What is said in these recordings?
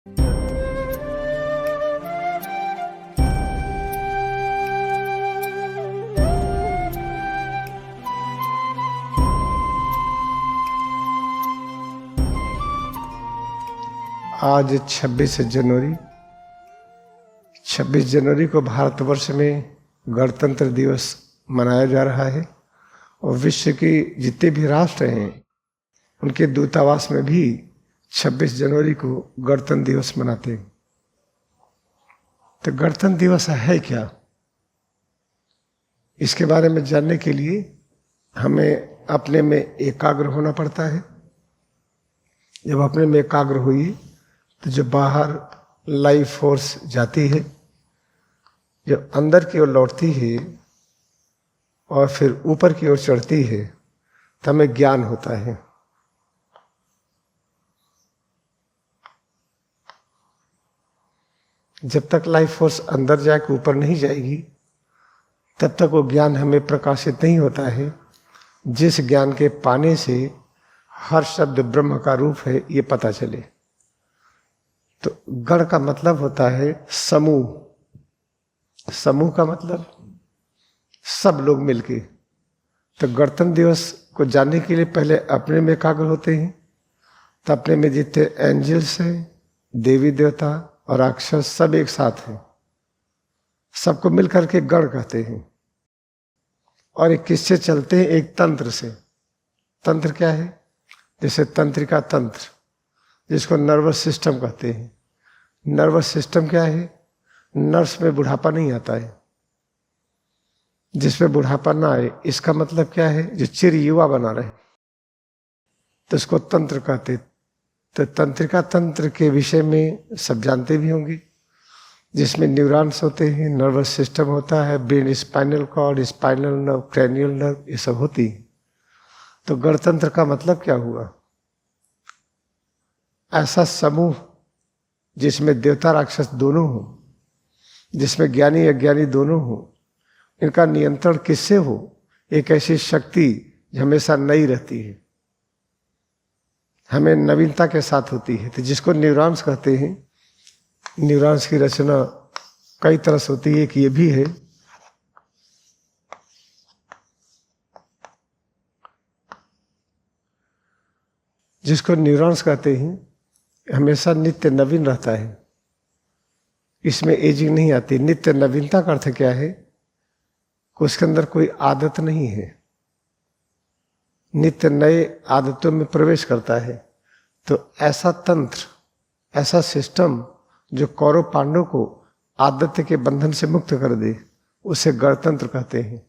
आज 26 जनवरी 26 जनवरी को भारतवर्ष में गणतंत्र दिवस मनाया जा रहा है और विश्व के जितने भी राष्ट्र हैं उनके दूतावास में भी 26 जनवरी को गणतंत्र दिवस मनाते हैं। तो गणतंत्र दिवस है क्या, इसके बारे में जानने के लिए हमें अपने में एकाग्र होना पड़ता है। जब अपने में एकाग्र हुई तो जो बाहर लाइफ फोर्स जाती है, जब अंदर की ओर लौटती है और फिर ऊपर की ओर चढ़ती है तो हमें ज्ञान होता है। जब तक लाइफ फोर्स अंदर जाके ऊपर नहीं जाएगी तब तक वो ज्ञान हमें प्रकाशित नहीं होता है, जिस ज्ञान के पाने से हर शब्द ब्रह्म का रूप है ये पता चले। तो गण का मतलब होता है समूह। समूह का मतलब सब लोग मिलके। तो गणतंत्र दिवस को जानने के लिए पहले अपने में एकाग्र होते हैं। तो अपने में जितने एंजल्स हैं, देवी देवता और राक्षस सब एक साथ हैं, सबको मिलकर के गण कहते हैं। और एक किससे चलते हैं? एक तंत्र से। तंत्र क्या है? जैसे तंत्रिका तंत्र, जिसको नर्वस सिस्टम कहते हैं। नर्वस सिस्टम क्या है? नर्व्स में बुढ़ापा नहीं आता है। जिसमें बुढ़ापा ना आए, इसका मतलब क्या है? जो चिर युवा बना रहे, तो इसको तंत्र कहते। तो तंत्रिका तंत्र के विषय में सब जानते भी होंगे, जिसमें न्यूरॉन्स होते हैं, नर्वस सिस्टम होता है, brain, spinal cord, spinal nerve, cranial nerve, ये सब होती है। तो गणतंत्र का मतलब क्या हुआ? ऐसा समूह जिसमें देवता राक्षस दोनों हो, जिसमें ज्ञानी अज्ञानी दोनों हो, इनका नियंत्रण किससे हो? एक ऐसी शक्ति जो हमेशा नई रहती है, हमें नवीनता के साथ होती है। तो जिसको न्यूरॉन्स कहते हैं। न्यूरॉन्स की रचना कई तरह से होती है। एक ये भी है, जिसको न्यूरॉन्स कहते हैं, हमेशा नित्य नवीन रहता है, इसमें एजिंग नहीं आती। नित्य नवीनता का अर्थ क्या है? उसके अंदर कोई आदत नहीं है, नित्य नए आदतों में प्रवेश करता है। तो ऐसा तंत्र, ऐसा सिस्टम जो कौरव पांडव को आदत के बंधन से मुक्त कर दे, उसे गणतंत्र कहते हैं।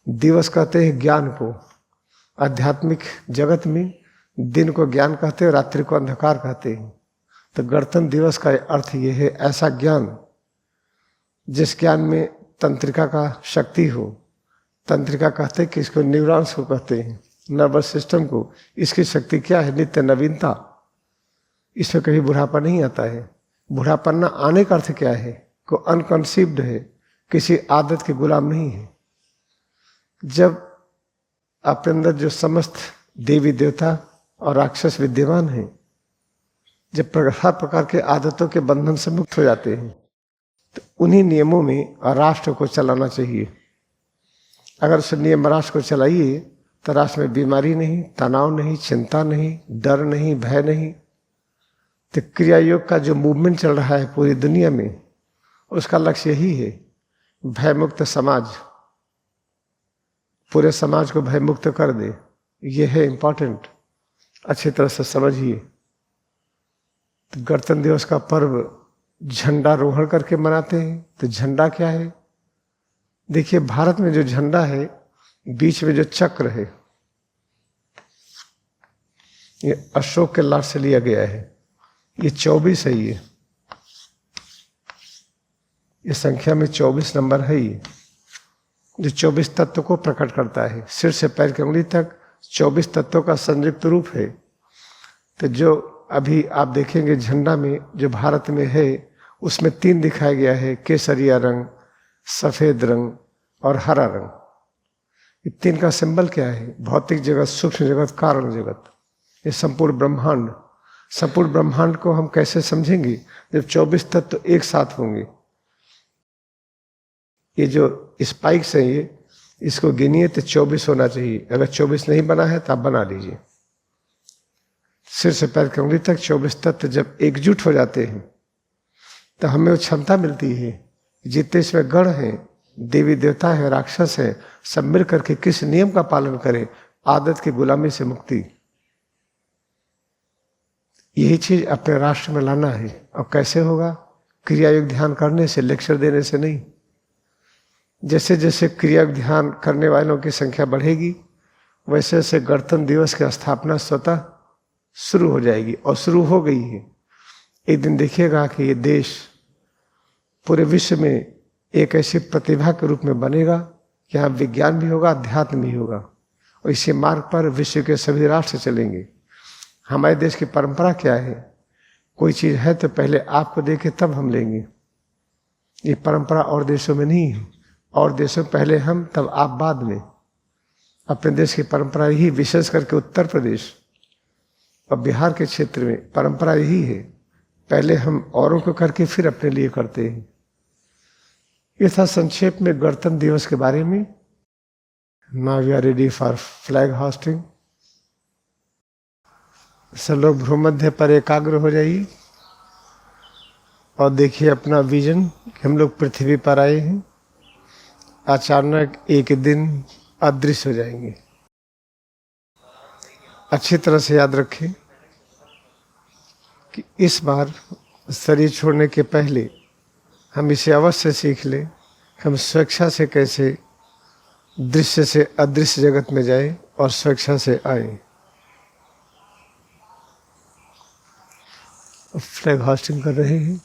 दिवस कहते हैं ज्ञान को। आध्यात्मिक जगत में दिन को ज्ञान कहते हैं, रात्रि को अंधकार कहते हैं। तो गणतंत्र दिवस का अर्थ ये है, ऐसा ज्ञान जिस ज्ञान में तंत्रिका का शक्ति हो। तंत्रिका कहते हैं कि इसको न्यूरॉन्स को कहते हैं, नर्वस सिस्टम को। इसकी शक्ति क्या है? नित्य नवीनता। इसमें कभी बुढ़ापा नहीं आता है। बुढ़ापा न आने का अर्थ क्या है? को अनकंसीव्ड है, किसी आदत के गुलाम नहीं है। जब आपके अंदर जो समस्त देवी देवता और राक्षस विद्यमान हैं, जब हर प्रकार के आदतों के बंधन से मुक्त हो जाते हैं, तो उन्हीं नियमों में राष्ट्र को चलाना चाहिए। अगर उस नियम राष्ट्र को चलाइए तो राष्ट्र में बीमारी नहीं, तनाव नहीं, चिंता नहीं, डर नहीं, भय नहीं। तो क्रिया योग का जो मूवमेंट चल रहा है पूरी दुनिया में, उसका लक्ष्य यही है, भयमुक्त समाज। पूरे समाज को भयमुक्त कर दे, ये है इम्पोर्टेंट। अच्छी तरह से समझिए। तो गणतंत्र दिवस का पर्व झंडारोहण करके मनाते हैं। तो झंडा क्या है? देखिए, भारत में जो झंडा है, बीच में जो चक्र है, ये अशोक के लाट से लिया गया है। ये 24 है। ये संख्या में 24 नंबर है। ये जो 24 तत्व को प्रकट करता है, सिर से पैर की उंगली तक 24 तत्वों का संयुक्त रूप है। तो जो अभी आप देखेंगे झंडा में जो भारत में है, उसमें 3 दिखाया गया है, केसरिया रंग, सफेद रंग और हरा रंग। ये 3 का सिंबल क्या है? भौतिक जगत, सूक्ष्म जगत, कारण जगत, ये संपूर्ण ब्रह्मांड। संपूर्ण ब्रह्मांड को हम कैसे समझेंगे जब 24 तत्व एक साथ होंगे। ये जो स्पाइक्स हैं ये, इसको गिनिए तो 24 होना चाहिए। अगर 24 नहीं बना है तो आप बना लीजिए। सिर से पैर की उंगली तक 24 तत्व जब एकजुट हो जाते हैं तो हमें वो क्षमता मिलती है, जितने इसमें गण हैं, देवी देवता है, राक्षस है, सब मिल करके किस नियम का पालन करें, आदत की गुलामी से मुक्ति। यही चीज अपने राष्ट्र में लाना है। और कैसे होगा? क्रिया योग ध्यान करने से, लेक्चर देने से नहीं। जैसे जैसे क्रिया योग ध्यान करने वालों की संख्या बढ़ेगी वैसे वैसे गणतंत्र दिवस की स्थापना स्वतः शुरू हो जाएगी, और शुरू हो गई है। एक दिन देखिएगा कि ये देश पूरे विश्व में एक ऐसी प्रतिभा के रूप में बनेगा कि यहाँ विज्ञान भी होगा, अध्यात्म भी होगा, और इसी मार्ग पर विश्व के सभी राष्ट्र चलेंगे। हमारे देश की परंपरा क्या है? कोई चीज है तो पहले आपको देके तब हम लेंगे। ये परंपरा और देशों में नहीं है। और देशों में पहले हम तब आप बाद में। अपने देश की परंपरा यही, विशेष करके उत्तर प्रदेश और बिहार के क्षेत्र में परंपरा यही है, पहले हम औरों को करके फिर अपने लिए करते हैं। ये था संक्षेप में गणतंत्र दिवस के बारे में। Now we are ready for flag hoisting. सब लोग भ्रूमध्य पर एकाग्र हो जाइए और देखिए अपना विजन कि हम लोग पृथ्वी पर आए हैं, अचानक एक दिन अदृश्य हो जाएंगे। अच्छी तरह से याद रखें कि इस बार शरीर छोड़ने के पहले हम इसे अवश्य सीख लें, हम स्वेच्छा से कैसे दृश्य से अदृश्य जगत में जाएं और स्वेच्छा से आए। फ्लैग होस्टिंग कर रहे हैं।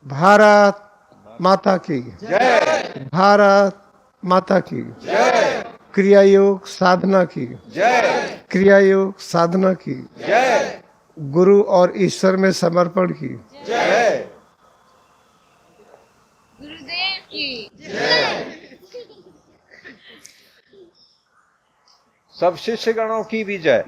भारत माता की जय। भारत माता की जय। क्रिया योग साधना की जय। क्रिया योग साधना की जय। गुरु और ईश्वर में समर्पण की जय। गुरुदेव की जय। सब शिष्यगणों की भी जय।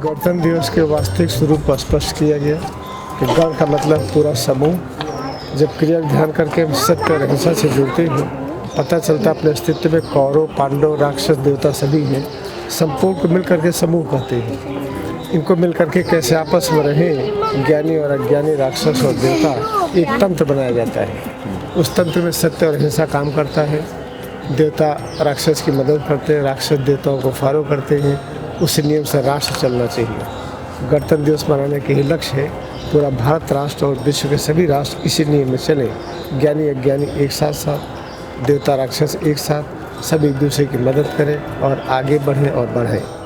गणतंत्र दिवस के वास्तविक स्वरूप को स्पष्ट किया गया कि गण का मतलब पूरा समूह। जब क्रिया ध्यान करके हम सत्य और अहिंसा से जुड़ते हैं, पता चलता अपने अस्तित्व में कौरव, पांडव, राक्षस, देवता सभी हैं। संपूर्ण को मिल करके समूह कहते हैं। इनको मिल करके कैसे आपस में रहें, ज्ञानी और अज्ञानी, राक्षस और देवता, एक तंत्र बनाया जाता है। उस तंत्र में सत्य और अहिंसा काम करता है। देवता राक्षस की मदद करते हैं, राक्षस देवताओं को फॉलो करते हैं, उसी नियम से राष्ट्र चलना चाहिए। गणतंत्र दिवस मनाने के ही लक्ष्य है पूरा भारत राष्ट्र और विश्व के सभी राष्ट्र इसी नियम में चले, ज्ञानी अज्ञानी एक साथ साथ, देवता राक्षस एक साथ, सब एक दूसरे की मदद करें और आगे बढ़ें और बढ़ें।